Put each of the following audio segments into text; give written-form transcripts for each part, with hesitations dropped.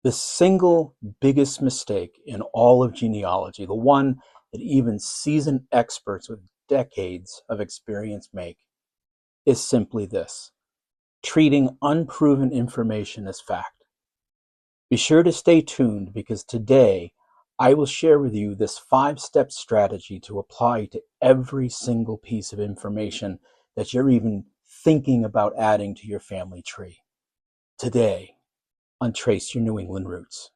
The single biggest mistake in all of genealogy, the one that even seasoned experts with decades of experience make, is simply this: treating unproven information as fact. Be sure to stay tuned because today I will share with you this 5-step strategy to apply to every single piece of information that you're even thinking about adding to your family tree. Today on Trace Your New England Roots.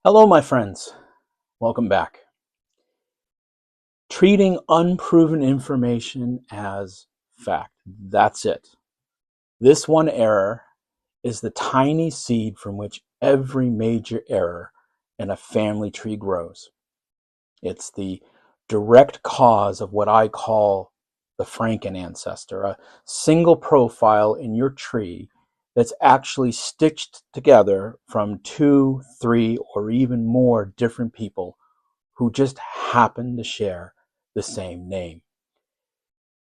Hello, my friends. Welcome back. Treating unproven information as fact. That's it. This one error is the tiny seed from which every major error in a family tree grows. It's the direct cause of what I call the Franken ancestor, a single profile in your tree that's actually stitched together from 2, 3, or even more different people who just happen to share the same name.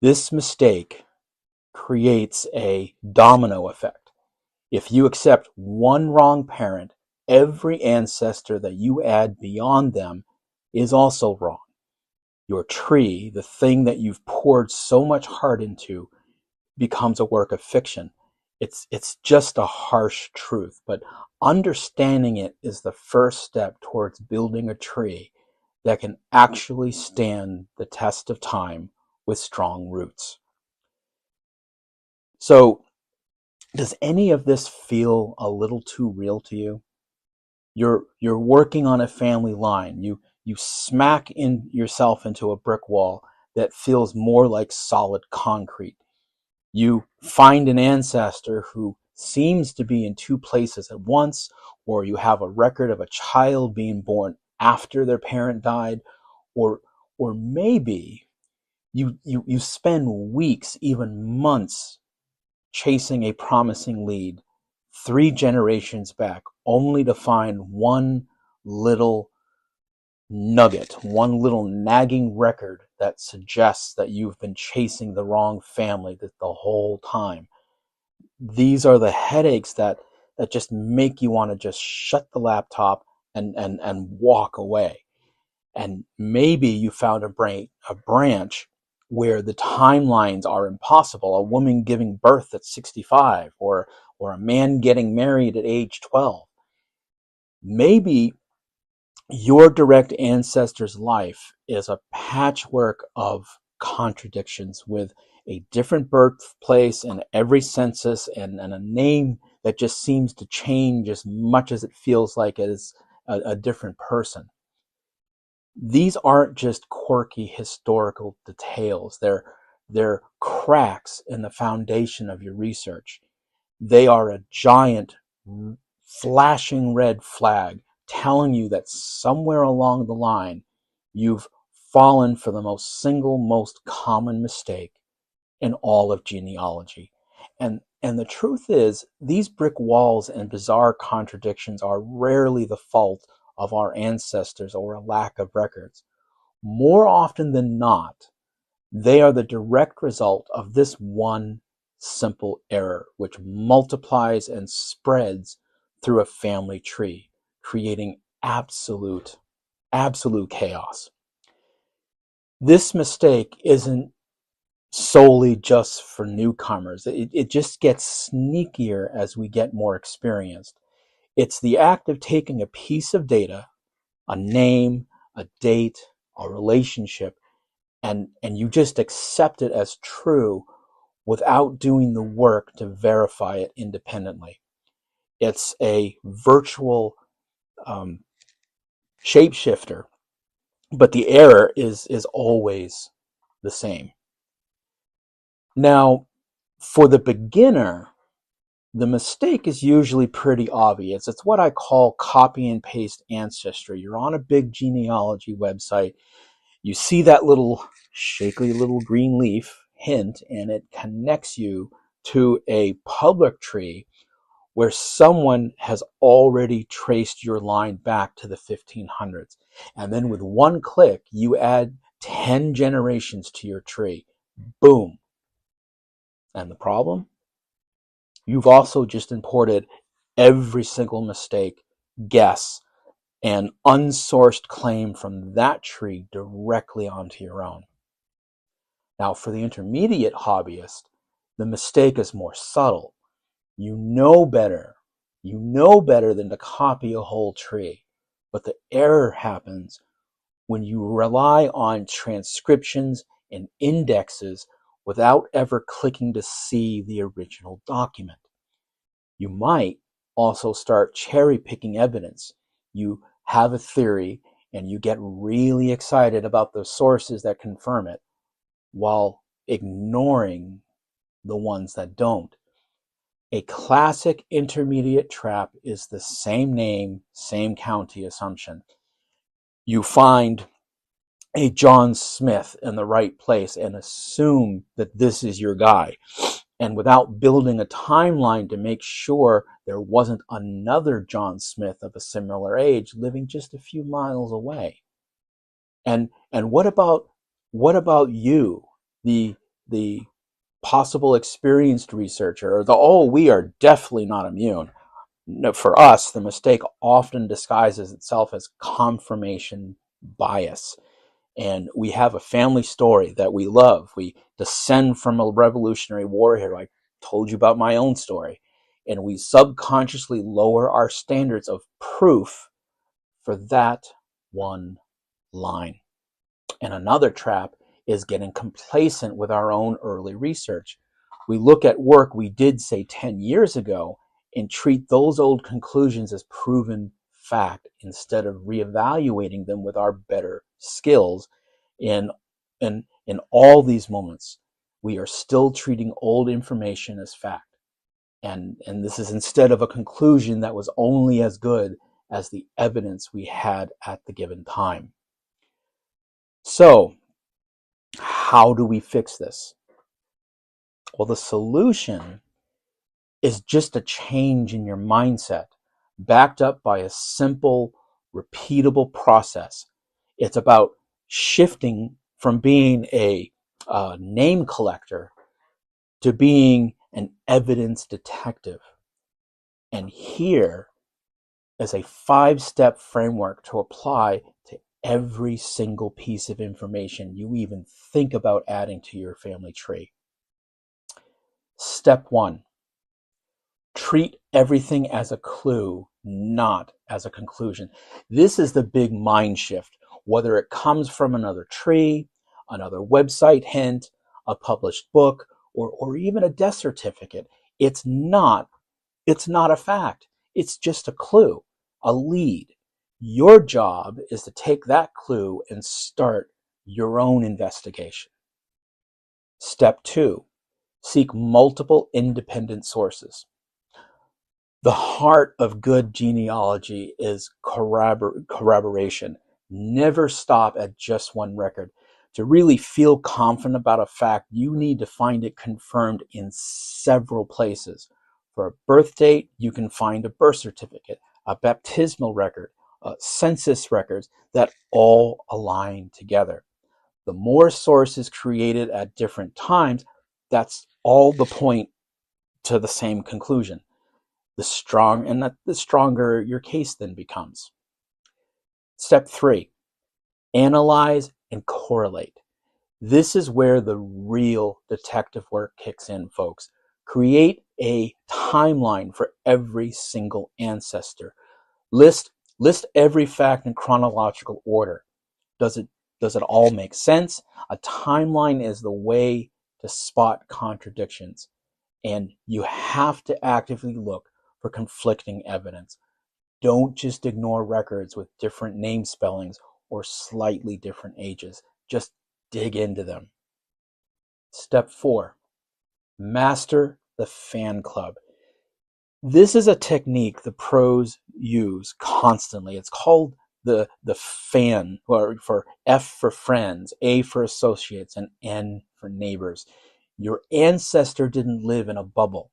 This mistake creates a domino effect. If you accept one wrong parent, every ancestor that you add beyond them is also wrong. Your tree, the thing that you've poured so much heart into, becomes a work of fiction. It's just a harsh truth, but understanding it is the first step towards building a tree that can actually stand the test of time with strong roots. So, does any of this feel a little too real to you? You're working on a family line. You smack in yourself into a brick wall that feels more like solid concrete. You find an ancestor who seems to be in two places at once, or you have a record of a child being born after their parent died, or maybe you spend weeks, even months, chasing a promising lead 3 generations back, only to find one little nugget, one little nagging record that suggests that you've been chasing the wrong family the whole time. These are the headaches that just make you want to just shut the laptop and walk away. And maybe you found a branch where the timelines are impossible. A woman giving birth at 65, or a man getting married at age 12. Maybe your direct ancestor's life is a patchwork of contradictions with a different birthplace and every census and a name that just seems to change as much as it feels like it is a different person. These aren't just quirky historical details. They're cracks in the foundation of your research. They are a giant flashing red flag telling you that somewhere along the line you've fallen for the most common mistake in all of genealogy. And the truth is, these brick walls and bizarre contradictions are rarely the fault of our ancestors or a lack of records. More often than not, they are the direct result of this one simple error, which multiplies and spreads through a family tree, creating absolute chaos. This mistake isn't solely just for newcomers. It just gets sneakier as we get more experienced. It's the act of taking a piece of data, a name, a date, a relationship, and you just accept it as true without doing the work to verify it independently. It's a virtual shapeshifter, but the error is always the same. Now, for the beginner, the mistake is usually pretty obvious. It's what I call copy and paste ancestry. You're on a big genealogy website. You see that little shakily little green leaf hint, and it connects you to a public tree where someone has already traced your line back to the 1500s. And then with one click, you add 10 generations to your tree. Boom. And the problem? You've also just imported every single mistake, guess, and unsourced claim from that tree directly onto your own. Now, for the intermediate hobbyist, the mistake is more subtle. You know better. You know better than to copy a whole tree. But the error happens when you rely on transcriptions and indexes without ever clicking to see the original document. You might also start cherry picking evidence. You have a theory and you get really excited about the sources that confirm it while ignoring the ones that don't. A classic intermediate trap is the same name, same county assumption. You find a John Smith in the right place and assume that this is your guy. And without building a timeline to make sure there wasn't another John Smith of a similar age living just a few miles away. And what about you, the possible experienced researcher, or we are definitely not immune. No, for us, the mistake often disguises itself as confirmation bias. And we have a family story that we love. We descend from a Revolutionary War hero. I told you about my own story. And we subconsciously lower our standards of proof for that one line. And another trap is getting complacent with our own early research. We look at work we did, say, 10 years ago and treat those old conclusions as proven fact instead of reevaluating them with our better skills. In all these moments, we are still treating old information as fact. And this is instead of a conclusion that was only as good as the evidence we had at the given time. So, how do we fix this? Well, the solution is just a change in your mindset, backed up by a simple, repeatable process. It's about shifting from being a name collector to being an evidence detective. And here is a 5-step framework to apply to every single piece of information you even think about adding to your family tree. Step 1, treat everything as a clue, not as a conclusion. This is the big mind shift, whether it comes from another tree, another website hint, a published book, or even a death certificate. It's not a fact. It's just a clue, a lead. Your job is to take that clue and start your own investigation. Step 2, seek multiple independent sources. The heart of good genealogy is corroboration. Never stop at just one record. To really feel confident about a fact, you need to find it confirmed in several places. For a birth date, you can find a birth certificate, a baptismal record, census records that all align together. The more sources created at different times, that's all the point to the same conclusion. The stronger your case then becomes. Step 3, analyze and correlate. This is where the real detective work kicks in, folks. Create a timeline for every single ancestor. List every fact in chronological order. Does it all make sense? A timeline is the way to spot contradictions, and you have to actively look for conflicting evidence. Don't just ignore records with different name spellings or slightly different ages. Just dig into them. Step 4, master the fan club. This is a technique the pros use constantly. It's called the fan, or for F for friends, A for associates, and N for neighbors. Your ancestor didn't live in a bubble.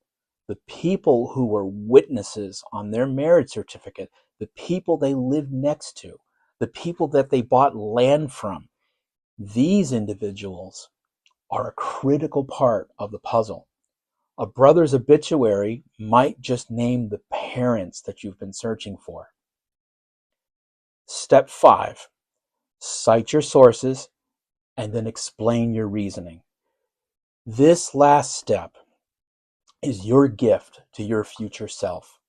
the people who were witnesses on their marriage certificate, the people they lived next to, the people that they bought land from. These individuals are a critical part of the puzzle. A brother's obituary might just name the parents that you've been searching for. Step 5, cite your sources and then explain your reasoning. This last step is your gift to your future self.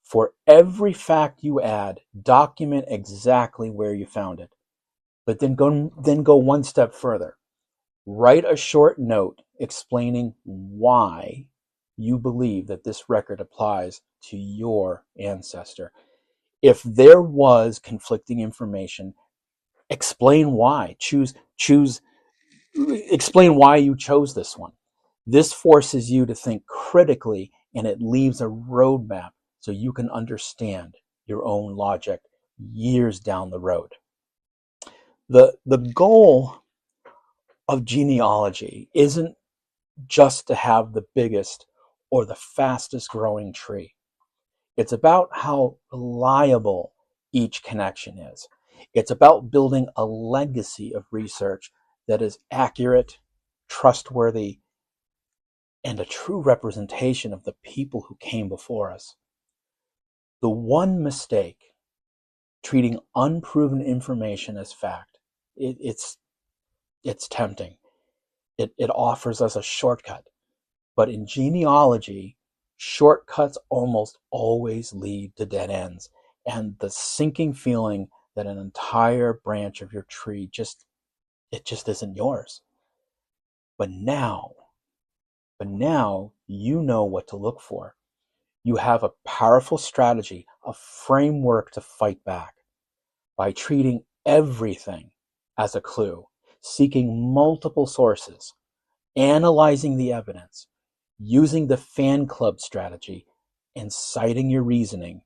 For every fact you add, document exactly where you found it. But then go one step further. Write a short note explaining why you believe that this record applies to your ancestor. If there was conflicting information, explain why. Explain why you chose this one. This forces you to think critically, and it leaves a roadmap so you can understand your own logic years down the road. The goal of genealogy isn't just to have the biggest or the fastest growing tree. It's about how reliable each connection is. It's about building a legacy of research that is accurate, trustworthy, and a true representation of the people who came before us. The one mistake, treating unproven information as fact, it's tempting. It offers us a shortcut. But in genealogy, shortcuts almost always lead to dead ends, and the sinking feeling that an entire branch of your tree just isn't yours. But now you know what to look for. You have a powerful strategy, a framework to fight back by treating everything as a clue, seeking multiple sources, analyzing the evidence, using the fan club strategy, and citing your reasoning.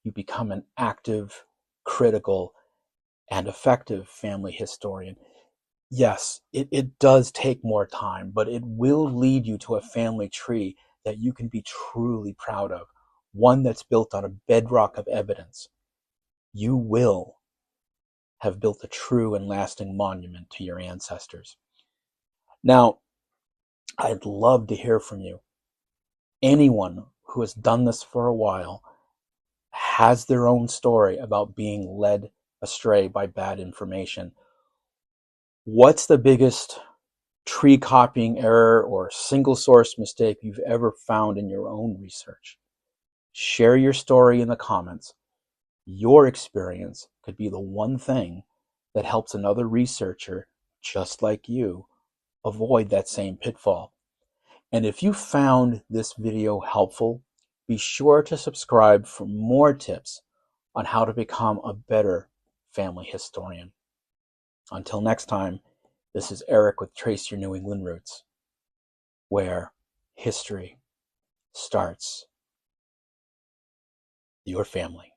You become an active, critical, and effective family historian. Yes, it does take more time, but it will lead you to a family tree that you can be truly proud of, one that's built on a bedrock of evidence. You will have built a true and lasting monument to your ancestors. Now, I'd love to hear from you. Anyone who has done this for a while has their own story about being led astray by bad information. What's the biggest tree copying error or single source mistake you've ever found in your own research? Share your story in the comments. Your experience could be the one thing that helps another researcher just like you avoid that same pitfall. And if you found this video helpful, be sure to subscribe for more tips on how to become a better family historian. Until next time, this is Eric with Trace Your New England Roots, where history starts your family.